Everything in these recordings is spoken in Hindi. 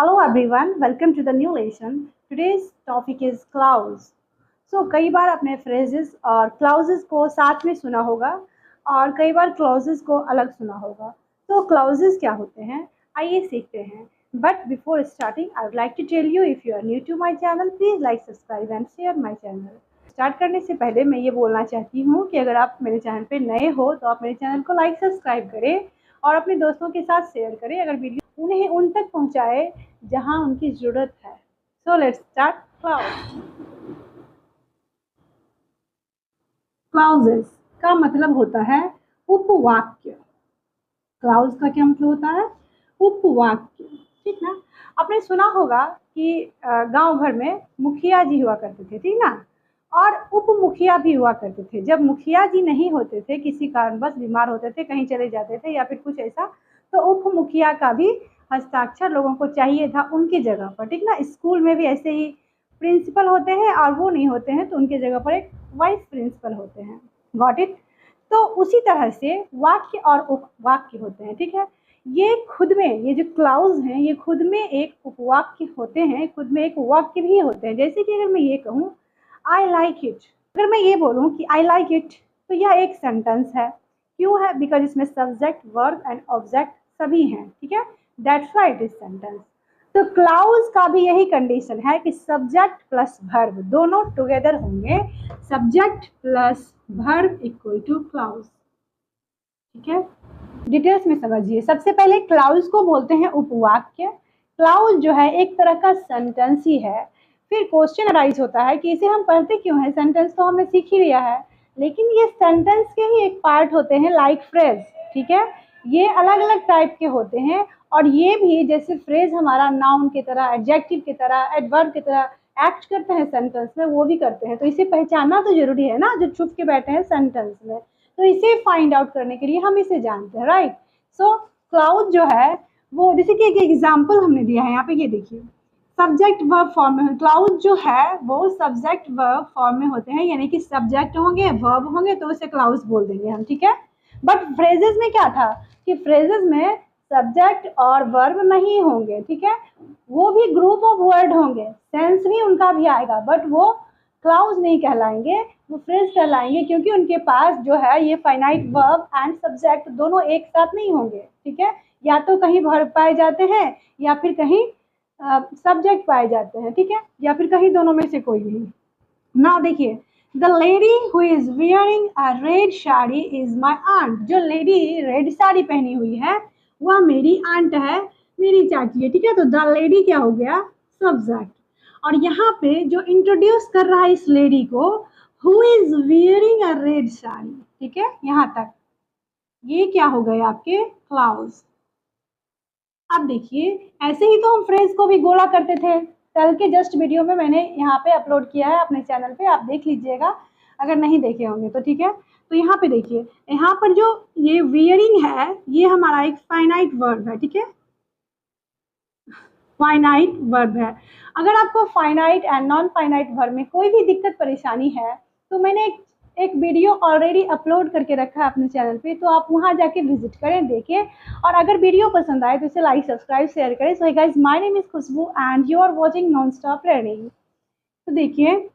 Hello everyone, welcome to the new lesson. Today's topic is clause. So कई बार अपने phrases और clauses को साथ में सुना होगा और कई बार clauses को अलग सुना होगा. तो clauses क्या होते हैं? आइए सीखते हैं. But before starting, I would like to tell you if you are new to my channel, please like, subscribe and share my channel. Start करने से पहले मैं ये बोलना चाहती हूँ कि अगर आप मेरे चैनल पे नए हो तो आप मेरे चैनल को लाइक सब्सक्राइब करें और अपने दोस्तों के साथ शेयर करें. अगर वीडियो उन्हें उन तक पहुँचाए जहाँ उनकी ज़रूरत है. So let's start. क्लाउजेस का मतलब होता है उपवाक्य. क्लाउज का क्या मतलब होता है? उपवाक्य. ठीक ना. आपने सुना होगा कि गांव भर में मुखिया जी हुआ करते थे, ठीक ना, और उप मुखिया भी हुआ करते थे. जब मुखिया जी नहीं होते थे, किसी कारणवश बीमार होते थे, कहीं चले जाते थे या फिर कुछ ऐसा, तो उप मुखिया का भी हस्ताक्षर लोगों को चाहिए था उनकी जगह पर. ठीक ना. स्कूल में भी ऐसे ही प्रिंसिपल होते हैं और वो नहीं होते हैं तो उनकी जगह पर एक वाइस प्रिंसिपल होते हैं. Got it. तो उसी तरह से वाक्य और उपवाक्य होते हैं. ठीक है. ये खुद में, ये जो क्लाउज हैं, ये खुद में एक उपवाक्य होते हैं, खुद में एक वाक्य भी होते हैं. जैसे कि अगर मैं ये कहूँ आई लाइक इट, अगर मैं ये बोलूँ कि आई लाइक इट, तो यह एक सेंटेंस है. क्यों है? बिकॉज इसमें सब्जेक्ट, वर्ब एंड ऑब्जेक्ट सभी हैं. ठीक है. That's why it is sentence. तो क्लाउज का भी यही कंडीशन है कि सब्जेक्ट प्लस वर्ब दोनों टुगेदर होंगे. Subject plus verb equal to clause. ठीक है. डिटेल्स में समझिए. सबसे पहले क्लाउज को बोलते हैं उपवाक्य. क्लाउज जो है एक तरह का सेंटेंस ही है. फिर क्वेश्चन अराइज होता है कि इसे हम पढ़ते क्यों हैं? सेंटेंस तो हमने सीख ही लिया है, लेकिन ये सेंटेंस के ही एक पार्ट होते हैं लाइक फ्रेज. ठीक है. ये अलग अलग टाइप के होते हैं और ये भी जैसे फ्रेज हमारा नाउन की तरह, एडजेक्टिव की तरह, एडवर्ब की तरह एक्ट करते हैं सेंटेंस में, वो भी करते हैं. तो इसे पहचानना तो जरूरी है ना, जो छुप के बैठे हैं सेंटेंस में. तो इसे फाइंड आउट करने के लिए हम इसे जानते हैं. राइट. सो क्लाउज जो है वो, जैसे कि एक एग्जाम्पल हमने दिया है यहाँ पे, ये देखिए, सब्जेक्ट वर्ब फॉर्म में. क्लाउज जो है वो सब्जेक्ट वर्ब फॉर्म में होते हैं, यानी कि सब्जेक्ट होंगे, वर्ब होंगे, तो उसे क्लाउज बोल देंगे हम. ठीक है. बट फ्रेजेस में क्या था कि फ्रेजेस में सब्जेक्ट और वर्ब नहीं होंगे. ठीक है. वो भी ग्रुप ऑफ वर्ड होंगे, सेंस भी उनका भी आएगा, बट वो क्लाउज नहीं कहलाएंगे, वो फ्रेज कहलाएंगे, क्योंकि उनके पास जो है ये फाइनाइट वर्ब एंड सब्जेक्ट दोनों एक साथ नहीं होंगे. ठीक है. या तो कहीं वर्ब पाए जाते हैं या फिर कहीं सब्जेक्ट पाए जाते हैं. ठीक है. या फिर कहीं दोनों में से कोई नहीं. ना देखिए, the lady who is wearing a red sari is my aunt. जो लेडी रेड साड़ी पहनी हुई है वह मेरी आंट है, मेरी चाची है. ठीक है. तो द लेडी क्या हो गया? सब्जेक्ट. और यहाँ पे जो इंट्रोड्यूस कर रहा है इस लेडी को, who is wearing a red sari. ठीक है. यहाँ तक ये क्या हो गए आपके? क्लाउज. अब देखिए, ऐसे ही तो हम फ्रेज को भी गोला करते थे. कल के जस्ट वीडियो में मैंने यहाँ पे अपलोड किया है अपने चैनल पे, आप देख लीजिएगा अगर नहीं देखे होंगे तो. ठीक है. तो यहाँ पे देखिए, यहाँ पर जो ये वियरिंग है ये हमारा एक फाइनाइट वर्ब है. ठीक है. फाइनाइट वर्ब है. अगर आपको finite and non finite verb में कोई भी दिक्कत परेशानी है तो मैंने एक वीडियो ऑलरेडी अपलोड करके रखा है अपने चैनल पे, तो आप वहाँ जाके विजिट करें, देखें. और अगर वीडियो पसंद आए तो इसे लाइक, सब्सक्राइब, शेयर करें. So guys, my name is Khushboo and you are watching non stop learning. तो देखिए,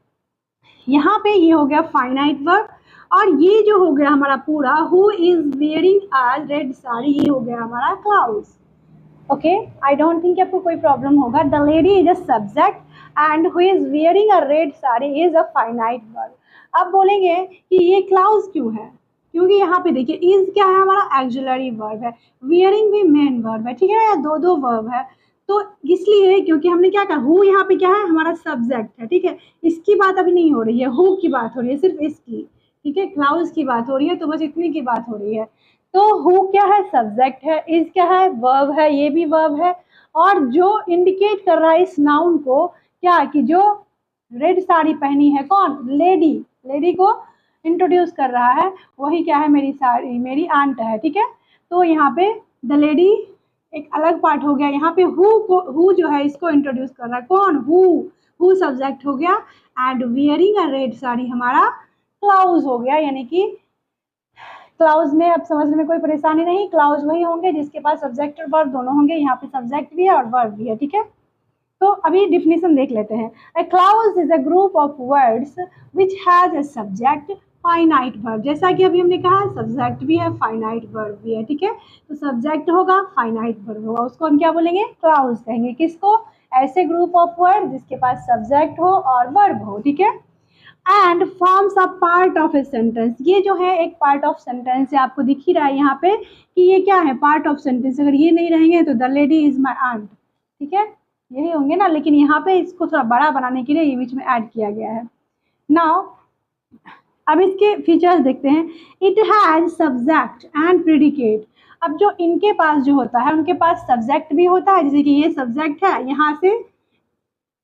यहाँ पे ये हो गया फाइनाइट वर्ब और ये जो हो गया हमारा पूरा who is wearing a red sari, ये हो गया हमारा clause. Okay. I don't think आपको कोई प्रॉब्लम होगा. The lady is a subject and who is wearing a red sari is a finite verb. अब बोलेंगे कि ये क्लाउज क्यों है? क्योंकि यहाँ पे देखिए, इज क्या है? हमारा एक्सिलरी वर्ब है, वियरिंग भी मेन वर्ब है. ठीक है. या दो दो वर्ब है, तो इसलिए क्योंकि हमने क्या कहा, हु यहाँ पे क्या है? हमारा सब्जेक्ट है. ठीक है. इसकी बात अभी नहीं हो रही है, हु की बात हो रही है, सिर्फ इसकी. ठीक है. क्लाउज की बात हो रही है, तो बस इतनी की बात हो रही है. तो हु क्या है? सब्जेक्ट है. इज क्या है? वर्ब है, ये भी वर्ब है. और जो इंडिकेट कर रहा है इस नाउन को क्या, कि जो रेड साड़ी पहनी है कौन? लेडी. लेडी को इंट्रोड्यूस कर रहा है, वही क्या है? मेरी साड़ी, मेरी आंट है. ठीक है. तो यहाँ पे द लेडी एक अलग पार्ट हो गया. यहाँ पे हु जो है इसको इंट्रोड्यूस कर रहा है कौन? हु सब्जेक्ट हो गया and wearing a red sari हमारा क्लाउज हो गया. यानी कि क्लाउज में अब समझने में कोई परेशानी नहीं, क्लाउज वही होंगे जिसके पास सब्जेक्ट और वर्ब दोनों होंगे. यहाँ पे सब्जेक्ट भी है और वर्ब भी है. ठीक है. तो अभी डिफिनेशन देख लेते हैं। A clause is a group of words which has a subject finite verb. जैसा कि अभी हमने कहा सब्जेक्ट भी है फाइनाइट वर्ब भी है, ठीक है। तो सब्जेक्ट होगा फाइनाइट वर्ब होगा, उसको हम क्या बोलेंगे, क्लाउज कहेंगे। किसको, ऐसे ग्रुप ऑफ वर्ड जिसके पास सब्जेक्ट हो और वर्ब हो, ठीक है। And forms a part of a sentence, ये जो है एक पार्ट ऑफ सेंटेंस है, आपको दिख ही रहा है यहाँ पे कि ये क्या है, पार्ट ऑफ सेंटेंस। अगर ये नहीं रहेंगे तो the lady is my aunt, ठीक है, यही होंगे ना, लेकिन यहाँ पे इसको थोड़ा बड़ा बनाने के लिए ये बीच में ऐड किया गया है। नाउ अब इसके फीचर्स देखते हैं। It has subject and predicate. अब जो इनके पास जो होता है, उनके पास सब्जेक्ट भी होता है, जैसे कि ये सब्जेक्ट है, यहाँ से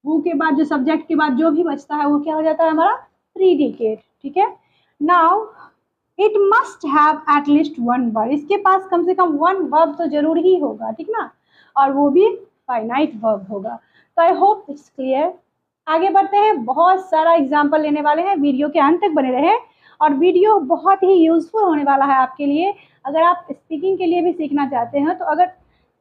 हु के बाद जो सब्जेक्ट के बाद जो भी बचता है वो क्या हो जाता है हमारा प्रीडिकेट, ठीक है। Now it must have at least one verb, इसके पास कम से कम वन वर्ब तो जरूर ही होगा, ठीक ना, और वो भी फाइनाइट वर्ब होगा। तो आई होप इट्स क्लियर। आगे बढ़ते हैं, बहुत सारा एग्जाम्पल लेने वाले हैं, वीडियो के अंत तक बने रहे, और वीडियो बहुत ही यूजफुल होने वाला है आपके लिए। अगर आप स्पीकिंग के लिए भी सीखना चाहते हैं, तो अगर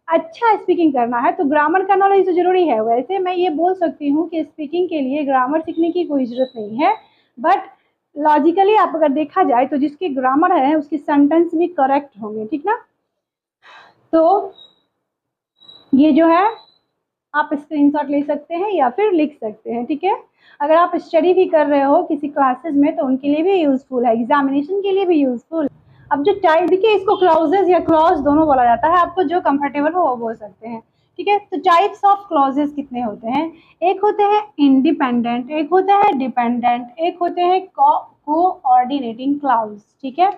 अच्छा स्पीकिंग करना है तो ग्रामर का नॉलेज तो जरूरी है। वैसे मैं ये बोल सकती हूँ कि स्पीकिंग के लिए ग्रामर सीखने की कोई ज़रूरत नहीं है, बट लॉजिकली आप अगर देखा जाए तो जिसकी ग्रामर है उसकी सेंटेंस भी करेक्ट होंगे, ठीक ना। तो ये जो है आप स्क्रीनशॉट ले सकते हैं या फिर लिख सकते हैं, ठीक है। अगर आप स्टडी भी कर रहे हो किसी क्लासेस में तो उनके लिए भी यूज़फुल है, एग्जामिनेशन के लिए भी यूज़फुल। अब जो टाइप, देखिए इसको क्लॉजेज या क्लॉज दोनों बोला जाता है, आपको जो कंफर्टेबल हो वो बोल सकते हैं, ठीक है। तो टाइप्स ऑफ क्लॉजेज कितने होते हैं, एक होते हैं इंडिपेंडेंट, एक होता है डिपेंडेंट, एक होते हैं कोऑर्डिनेटिंग क्लॉज, ठीक है।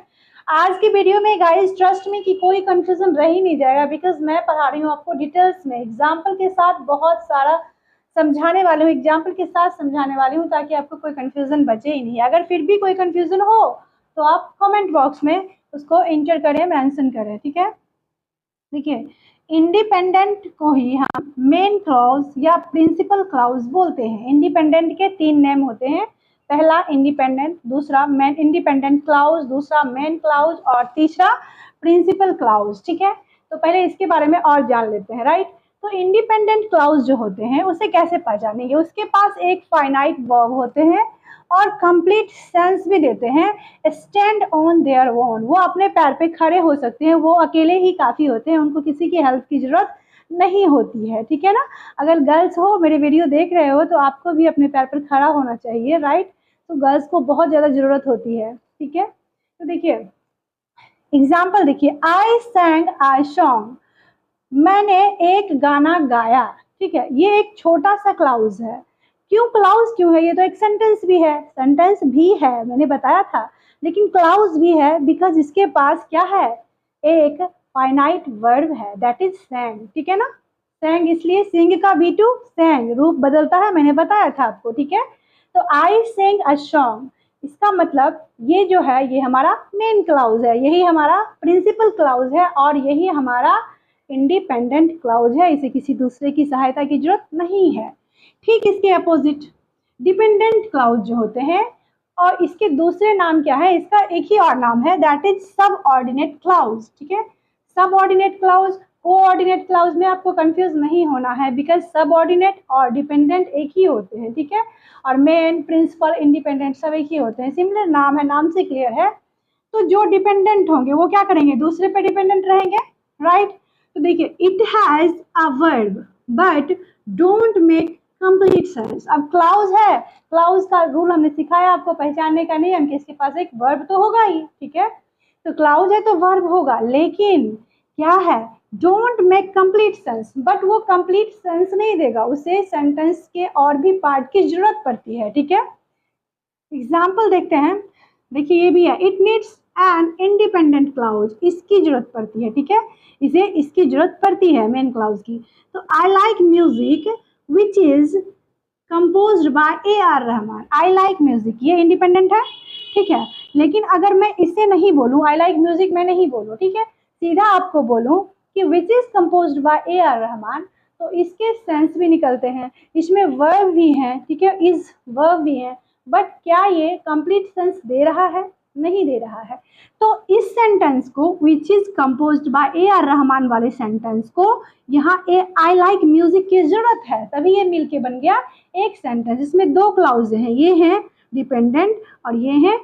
आज की वीडियो में गाइस ट्रस्ट में कि कोई कंफ्यूजन रह ही नहीं जाएगा, बिकॉज मैं पढ़ा रही हूँ आपको डिटेल्स में, एग्जाम्पल के साथ बहुत सारा समझाने वाली हूँ, एग्जाम्पल के साथ समझाने वाली हूँ, ताकि आपको कोई कंफ्यूजन बचे ही नहीं। अगर फिर भी कोई कंफ्यूजन हो तो आप कमेंट बॉक्स में उसको एंटर करें, मेंशन करें, ठीक है। देखिए इंडिपेंडेंट को ही हम मेन क्लॉज या प्रिंसिपल क्लॉज बोलते हैं। इंडिपेंडेंट के तीन नेम होते हैं, पहला इंडिपेंडेंट, दूसरा मेन इंडिपेंडेंट क्लॉज, दूसरा मेन क्लॉज, और तीसरा प्रिंसिपल क्लॉज, ठीक है। तो पहले इसके बारे में और जान लेते हैं, राइट। तो इंडिपेंडेंट क्लॉज जो होते हैं उसे कैसे पहचानेंगे, उसके पास एक फाइनाइट वर्ब होते हैं और कंप्लीट सेंस भी देते हैं। स्टैंड ऑन देयर ओन, वो अपने पैर पे खड़े हो सकते हैं, वो अकेले ही काफ़ी होते हैं, उनको किसी की हेल्प की ज़रूरत नहीं होती है, ठीक है ना। अगर गर्ल्स हो, मेरे वीडियो देख रहे हो, तो आपको भी अपने पैर पर खड़ा होना चाहिए, राइट। तो गर्ल्स को बहुत ज़्यादा ज़रूरत होती है, ठीक है। तो देखिए एग्जाम्पल देखिए, आई सैंग आई सॉन्ग, मैंने एक गाना गाया, ठीक है। ये एक छोटा सा क्लाउज है। क्यों क्लाउज क्यों है, ये तो एक सेंटेंस भी है, सेंटेंस भी है मैंने बताया था, लेकिन क्लाउज भी है बिकॉज इसके पास क्या है, एक फाइनाइट वर्ब है, दैट इज सैंग, ठीक है ना। सैंग इसलिए सिंग का भी टू सैंग रूप बदलता है, मैंने बताया था आपको, ठीक है। तो आई सेंग अ सॉन्ग, इसका मतलब ये जो है ये हमारा मेन क्लाउज है, यही हमारा प्रिंसिपल क्लाउज है, और यही हमारा इंडिपेंडेंट क्लाउज है, इसे किसी दूसरे की सहायता की जरूरत नहीं है। ठीक इसके अपोजिट डिपेंडेंट क्लाउज जो होते हैं, और इसके दूसरे नाम क्या है, इसका एक ही और नाम है, दैट इज सब ऑर्डिनेट क्लाउज, ठीक है। सब ऑर्डिनेट क्लाउज, कोऑर्डिनेट क्लाउज में आपको कंफ्यूज नहीं होना है, बिकॉज सब ऑर्डिनेट और डिपेंडेंट एक ही होते हैं, ठीक है। और मेन, प्रिंसिपल, इंडिपेंडेंट सब एक ही होते हैं, सिमिलर नाम है, नाम से क्लियर है। तो जो डिपेंडेंट होंगे वो क्या करेंगे, दूसरे पे डिपेंडेंट रहेंगे, राइट। तो देखिए it has a verb but don't make complete sense. अब क्लाउज है, क्लाउज का रूल हमने सिखाया आपको, पहचानने का नियम कि इसके पास एक वर्ब तो होगा ही, ठीक है। तो क्लाउज है तो वर्ब होगा, लेकिन क्या है, don't make complete sense, but वो कंप्लीट सेंस नहीं देगा, उसे सेंटेंस के और भी पार्ट की जरूरत पड़ती है, ठीक है। एग्जाम्पल देखते हैं, देखिए ये भी है, it needs an independent clause, इसकी जरूरत पड़ती है, ठीक है, इसे इसकी जरूरत पड़ती है मेन क्लाउज की। तो I like music which is composed bye A R Rahman, I like music, ये इंडिपेंडेंट है, ठीक है। लेकिन अगर मैं इसे नहीं बोलूँ, आई लाइक म्यूजिक मैं नहीं बोलूँ, ठीक है, सीधा आपको बोलूँ कि which is composed bye A R Rahman, तो इसके सेंस भी निकलते हैं, इसमें वर्ब भी हैं, ठीक है, इज वर्ब भी हैं, बट क्या ये कंप्लीट सेंस दे रहा है, नहीं दे रहा है। तो इस सेंटेंस को which is composed bye AR Rahman वाले सेंटेंस को यहाँ आई लाइक म्यूजिक की जरूरत है, तभी ये मिलके बन गया एक सेंटेंस। इसमें दो क्लाउज हैं, ये है डिपेंडेंट और ये है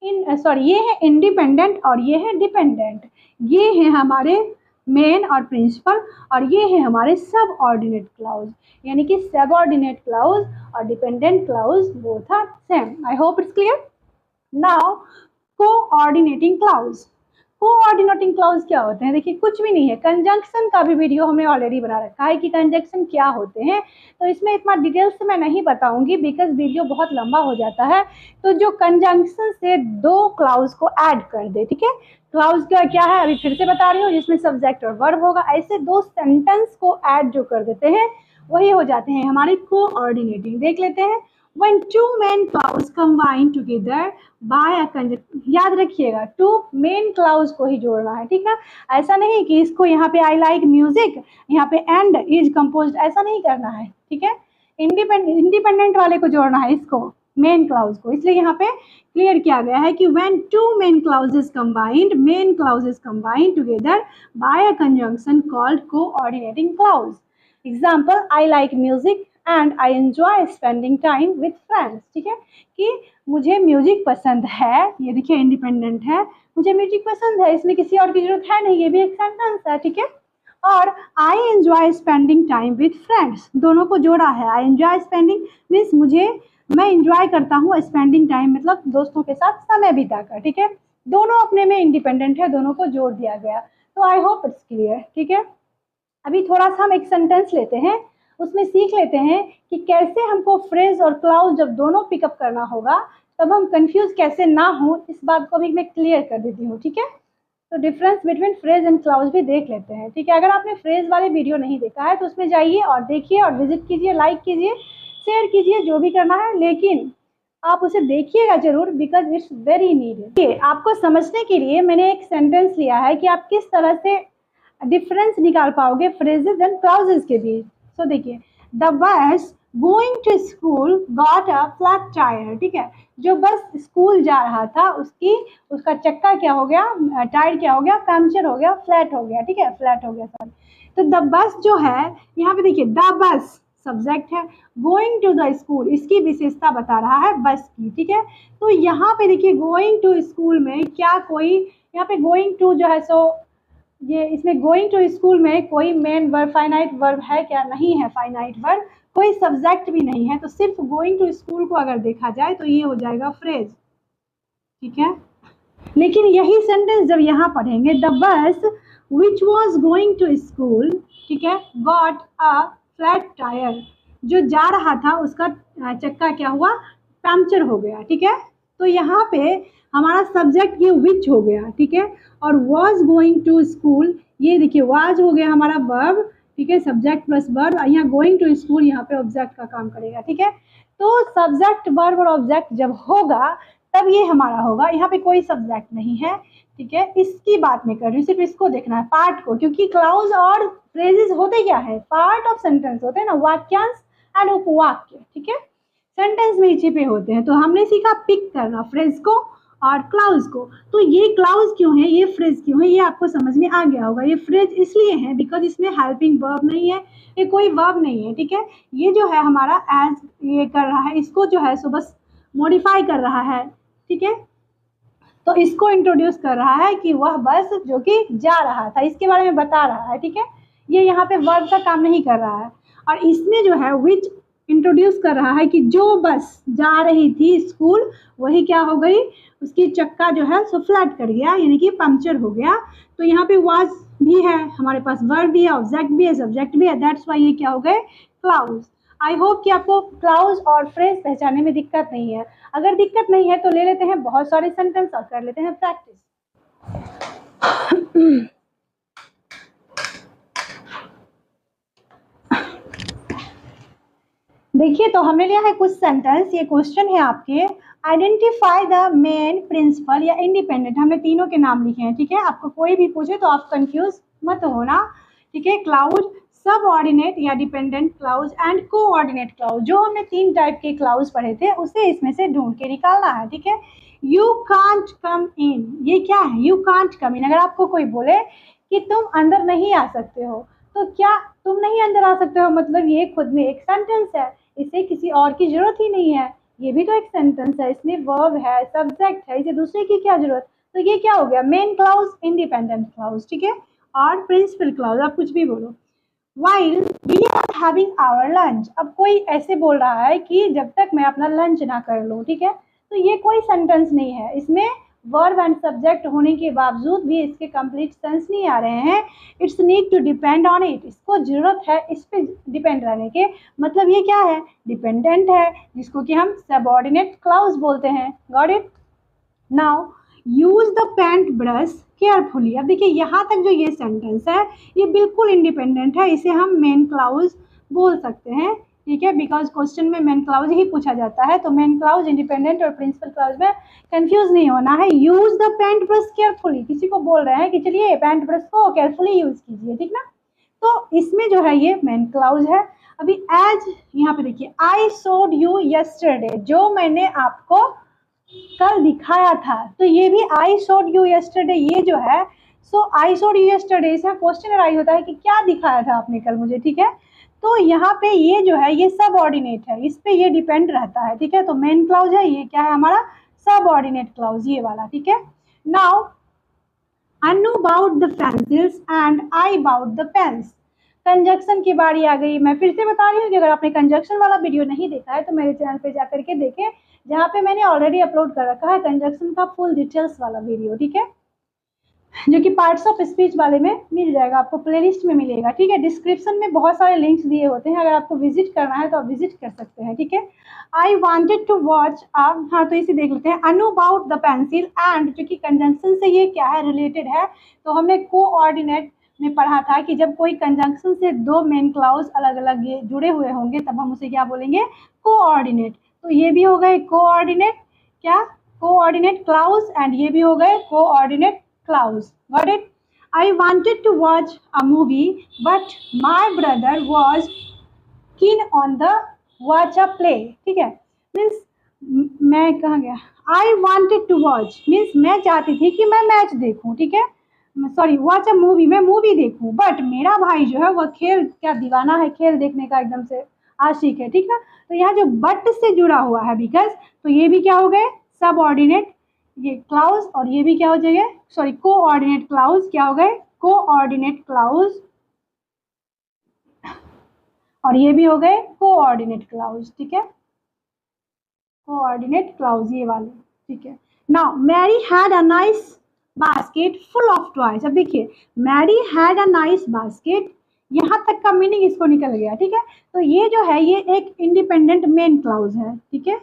ये है इंडिपेंडेंट और ये है डिपेंडेंट। ये है हमारे मेन और प्रिंसिपल और ये है हमारे सब ऑर्डिनेट क्लाउज, यानी कि सब ऑर्डिनेट क्लाउज और dependent clause both are same. I hope it's clear. Now coordinating clause. Coordinating clause क्या होते हैं? देखिए कुछ भी नहीं है, कंजंक्शन का भी वीडियो हमने ऑलरेडी बना रखा है कि कंजंक्शन क्या होते हैं, तो इसमें इतना डिटेल से मैं नहीं बताऊंगी बिकॉज वीडियो बहुत लंबा हो जाता है। तो जो कंजंक्शन से दो क्लाउज को ऐड कर दे, ठीक है, क्लाउज का क्या है अभी फिर से बता रही हूँ, जिसमें सब्जेक्ट और वर्ब होगा, ऐसे दो सेंटेंस को ऐड जो कर देते हैं वही हो जाते हैं हमारे कोऑर्डिनेटिंग। देख लेते हैं। When two main clauses combine together by a conjunction, याद रखिएगा टू मेन क्लाउज को ही जोड़ना है, ठीक है। ऐसा नहीं कि इसको यहाँ पे आई लाइक म्यूजिक, यहाँ पे एंड इज कंपोज्ड, ऐसा नहीं करना है, ठीक है। इंडिपेंडेंट वाले को जोड़ना है, इसको मेन क्लाउज को, इसलिए यहाँ पे क्लियर किया गया है कि when two main clauses combined together by a conjunction called coordinating clause. Example, I like music and I enjoy spending time with friends, ठीक है, कि मुझे म्यूजिक पसंद है, ये देखिए इंडिपेंडेंट है, मुझे म्यूजिक पसंद है, इसमें किसी और की जरूरत है नहीं, ये भी एक सेंटेंस है, ठीक है। और I enjoy spending time with friends, दोनों को जोड़ा है। I enjoy spending मीन्स मैं इंजॉय करता हूँ, स्पेंडिंग टाइम मतलब दोस्तों के साथ समय बिताकर, ठीक है। दोनों अपने में इंडिपेंडेंट है, दोनों को जोड़ दिया गया। तो आई होप इट्स क्लियर, ठीक है। अभी थोड़ा सा हम एक सेंटेंस लेते हैं, उसमें सीख लेते हैं कि कैसे हमको फ्रेज और क्लाउज जब दोनों पिकअप करना होगा तब हम कंफ्यूज कैसे ना हो, इस बात को भी मैं क्लियर कर देती हूँ, ठीक है। तो difference between phrase and clause भी देख लेते हैं, ठीक है। अगर आपने फ्रेज वाले वीडियो नहीं देखा है तो उसमें जाइए और देखिए और विजिट कीजिए, लाइक कीजिए, शेयर कीजिए, जो भी करना है, लेकिन आप उसे देखिएगा जरूर बिकॉज इट्स वेरी नीडेड। आपको समझने के लिए मैंने एक सेंटेंस लिया है कि आप किस तरह से डिफरेंस निकाल पाओगे फ्रेजेस एंड क्लाउजेस के बीच। सो देखिए, the bus going to school got a flat tyre, ठीक है, जो बस स्कूल जा रहा था उसका चक्का क्या हो गया, टायर क्या हो गया, पंक्चर हो गया, फ्लैट हो गया, ठीक है, फ्लैट हो गया सॉरी। तो द बस जो है यहाँ पे देखिए, द बस सब्जेक्ट है, गोइंग टू द स्कूल इसकी विशेषता बता रहा है बस की, ठीक है। तो यहाँ पे देखिए गोइंग टू स्कूल में क्या कोई, यहाँ पे गोइंग टू जो है सो ये इसमें गोइंग टू स्कूल में कोई मेन वर्ब फाइनाइट वर्ब है क्या? नहीं है फाइनाइट वर्ब, कोई सब्जेक्ट भी नहीं है, तो सिर्फ गोइंग टू स्कूल को अगर देखा जाए तो ये हो जाएगा फ्रेज, ठीक है। लेकिन यही सेंटेंस जब यहाँ पढ़ेंगे, the bus which was going to school, ठीक है, गॉट अ फ्लैट टायर, जो जा रहा था उसका चक्का क्या हुआ, पंक्चर हो गया, ठीक है। तो यहाँ पे हमारा सब्जेक्ट ये विच हो गया, ठीक है, और वॉज गोइंग टू स्कूल ये देखिए वाज हो गया हमारा वर्ब, ठीक है, सब्जेक्ट प्लस वर्ब, यहाँ गोइंग टू स्कूल यहाँ पे ऑब्जेक्ट का काम करेगा, ठीक है। तो सब्जेक्ट वर्ब और ऑब्जेक्ट जब होगा तब ये हमारा होगा, यहाँ पे कोई सब्जेक्ट नहीं है, ठीक है। इसकी बात नहीं कर रही हूँ, सिर्फ इसको देखना है पार्ट को, क्योंकि क्लाउज और फ्रेजेस होते क्या है, पार्ट ऑफ सेंटेंस होते हैं ना, वाक्यांश एंड उपवाक्य, ठीक है, सेंटेंस में ही छिपे होते हैं। तो हमने सीखा पिक करना फ्रेज को और क्लाउज को। तो ये क्लाउज क्यों है, ये फ्रेज क्यों है, ये आपको समझ में आ गया होगा। ये फ्रेज इसलिए है बिकॉज इसमें हेल्पिंग वर्ब नहीं है, ये कोई वर्ब नहीं है, ठीक है। ये जो है हमारा एज ये कर रहा है, इसको जो है सो बस मॉडिफाई कर रहा है, ठीक है। तो इसको इंट्रोड्यूस कर रहा है कि वह बस जो कि जा रहा था इसके बारे में बता रहा है, ठीक है। ये यहाँ पे वर्ब का काम नहीं कर रहा है। और इसमें जो है विच इंट्रोड्यूस कर रहा है कि जो बस जा रही थी स्कूल वही क्या हो गई, उसकी चक्का जो है सो फ्लैट कर गया, यानी कि पंक्चर हो गया। तो यहाँ पे वाज भी है, हमारे पास वर्ब भी है, ऑब्जेक्ट भी है, सब्जेक्ट भी है, दैट्स वाई ये क्या हो गए क्लाउज। आई होप कि आपको क्लाउज और फ्रेज पहचानने में दिक्कत नहीं है। अगर दिक्कत नहीं है तो ले लेते हैं बहुत सारे सेंटेंस और कर लेते हैं प्रैक्टिस। देखिए, तो हमने लिया है कुछ सेंटेंस, ये क्वेश्चन है आपके, आइडेंटिफाई द मेन, प्रिंसिपल या इंडिपेंडेंट, हमने तीनों के नाम लिखे हैं, ठीक है। आपको कोई भी पूछे तो आप कंफ्यूज मत होना, ठीक है। क्लाउड सबऑर्डिनेट या dependent clause and coordinate clause. जो हमने 3 टाइप के क्लाउज पढ़े थे उसे इसमें से ढूंढ के निकालना है, ठीक है। यू कांट कम इन, ये क्या है? यू कांट कम इन। अगर आपको कोई बोले कि तुम अंदर नहीं आ सकते हो, तो क्या तुम नहीं अंदर आ सकते हो मतलब ये खुद में एक सेंटेंस है, इसे किसी और की जरूरत ही नहीं है। ये भी तो एक सेंटेंस है, इसमें वर्ब है, सब्जेक्ट है, इसे दूसरे की क्या जरूरत। तो ये क्या हो गया? मेन क्लाउज, इंडिपेंडेंट क्लाउज, ठीक है। और प्रिंसिपल क्लाउज, आप कुछ भी बोलो। While we are having our lunch, अब कोई ऐसे बोल रहा है कि जब तक मैं अपना लंच ना कर लूँ, ठीक है। तो ये कोई सेंटेंस नहीं है, इसमें वर्ब एंड सब्जेक्ट होने के बावजूद भी इसके कंप्लीट सेंस नहीं आ रहे हैं। It's need to depend on it, इसको जरूरत है इस पे डिपेंड रहने के। मतलब ये क्या है? डिपेंडेंट है, जिसको कि हम सबऑर्डिनेट क्लाउज बोलते हैं। Got it? Now use the paint brush carefully. अब देखिए यहाँ तक जो ये सेंटेंस है ये बिल्कुल इंडिपेंडेंट है, इसे हम मेन क्लाउज बोल सकते हैं, ठीक है। बिकॉज क्वेश्चन में मेन क्लाउज ही पूछा जाता है, तो मेन क्लाउज, इंडिपेंडेंट और प्रिंसिपल क्लाउज में कंफ्यूज नहीं होना है। Use the paint brush carefully, किसी को बोल रहे हैं कि चलिए पेंट ब्रश को केयरफुली यूज कीजिए, ठीक ना। तो इसमें जो है ये मेन क्लाउज है। अभी एज यहाँ पे देखिए, आई शोड यू यस्टरडे, जो मैंने आपको कल दिखाया था, तो ये भी आई शोड यू यस्टरडे, ये जो है सो आई शोड यू यस्टरडे, इसमें क्वेश्चन राइज होता है कि क्या दिखाया था आपने कल मुझे, ठीक है। तो यहाँ पे ये जो है ये सबऑर्डिनेट है, इस पे ये डिपेंड रहता है, ठीक है। तो मेन क्लाउज है, ये क्या है हमारा? सबऑर्डिनेट क्लाउज, ये वाला, ठीक है। Now Anu bought the pencils and I bought the pens. Conjunction की बारी आ गई। मैं फिर से बता रही हूँ कि अगर आपने कंजक्शन वाला वीडियो नहीं देखा है तो मेरे चैनल पे जा करके देखें, जहाँ पे मैंने ऑलरेडी अपलोड कर रखा है कंजक्शन का फुल डिटेल्स वाला वीडियो, ठीक है, जो कि पार्ट्स ऑफ स्पीच वाले में मिल जाएगा, आपको प्लेलिस्ट में मिलेगा, ठीक है। डिस्क्रिप्शन में बहुत सारे लिंक्स दिए होते हैं, अगर आपको विजिट करना है तो आप विजिट कर सकते हैं, ठीक है। आई वॉन्टेड टू वॉच, आप हाँ तो इसे देख लेते हैं। अनु अबाउट द पेंसिल एंड, जो कि कंजंक्शन से ये क्या है? रिलेटेड है। तो हमने कोऑर्डिनेट में पढ़ा था कि जब कोई कंजंक्शन से 2 मेन क्लाउज अलग अलग ये जुड़े हुए होंगे तब हम उसे क्या बोलेंगे? कोऑर्डिनेट। तो ये भी हो गए कोऑर्डिनेट, क्या? कोऑर्डिनेट क्लाउज, एंड ये भी हो गए coordinate clause. Got it? I wanted to watch a movie, but my brother was keen on the watch a play. ठीक है? Means मैं कहाँ गया? I wanted to watch means मैं चाहती थी कि मैं मैच देखूं, ठीक है। सॉरी, वॉच अ मूवी, मैं मूवी देखूं, बट मेरा भाई जो है वह खेल क्या दीवाना है, खेल देखने का एकदम से आशिक है, ठीक ना। तो यहाँ जो बट से जुड़ा हुआ है बिकॉज, तो ये भी क्या हो गए? सबऑर्डिनेट ये क्लाउज, और ये भी क्या हो जाएगा? सॉरी, कोऑर्डिनेट क्लाउज क्या हो गए? कोऑर्डिनेट क्लाउज, और ये भी हो गए कोऑर्डिनेट क्लाउज, ठीक है। कोऑर्डिनेट क्लाउज ये वाले, ठीक है। Now Mary had a nice basket full of toys. अब देखिए, Mary had a nice basket, यहाँ तक का मीनिंग इसको निकल गया, ठीक है। तो ये जो है ये एक इंडिपेंडेंट मेन क्लाउज है, ठीक है।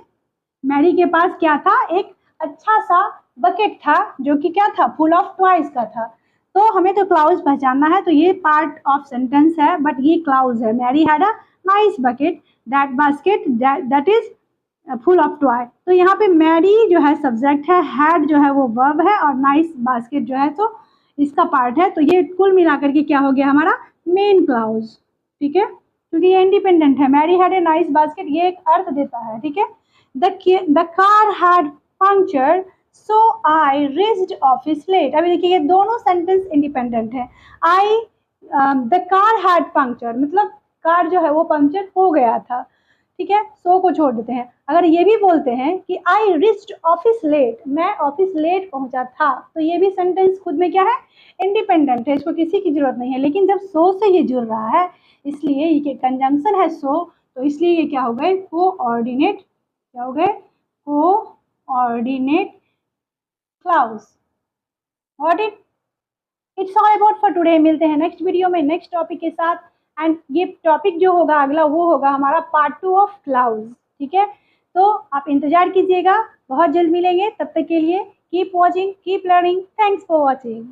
मैरी के पास क्या था? एक अच्छा सा बकेट था जो कि क्या था? फुल ऑफ टॉयज का था। तो हमें तो क्लाउज पहचानना है, तो ये पार्ट ऑफ सेंटेंस है बट ये क्लाउज है। Mary had a nice bucket, that basket that is full of toy. तो यहाँ पे मैरी जो है सब्जेक्ट है, हैड जो है वो वर्ब है, और नाइस बास्केट जो है तो इसका पार्ट है। तो ये कुल मिलाकर के क्या हो गया हमारा? मेन क्लाउज, ठीक है, क्योंकि ये इंडिपेंडेंट है। Mary had a nice basket, ये एक अर्थ देता है, ठीक है। The car had punctured, so I reached office late. अभी देखिए ये दोनों सेंटेंस इंडिपेंडेंट है। the car had punctured मतलब कार जो है वो पंक्चर हो गया था, ठीक है। सो को छोड़ देते हैं। अगर ये भी बोलते हैं कि आई रिच्ड ऑफिस लेट, मैं ऑफिस लेट पहुंचा था, तो ये भी सेंटेंस खुद में क्या है? इंडिपेंडेंट है, इसको किसी की जरूरत नहीं है। लेकिन जब सो से ये जुड़ रहा है इसलिए ये कंजंक्शन है सो, तो इसलिए ये क्या हो गए? कोऑर्डिनेट, क्या हो गए? Coordinate clause. What it? It's all about for today. मिलते हैं नेक्स्ट वीडियो में नेक्स्ट टॉपिक के साथ, एंड ये टॉपिक जो होगा अगला वो होगा हमारा पार्ट 2 ऑफ क्लाउज, ठीक है। तो आप इंतजार कीजिएगा, बहुत जल्द मिलेंगे। तब तक के लिए keep watching, keep learning. Thanks for watching.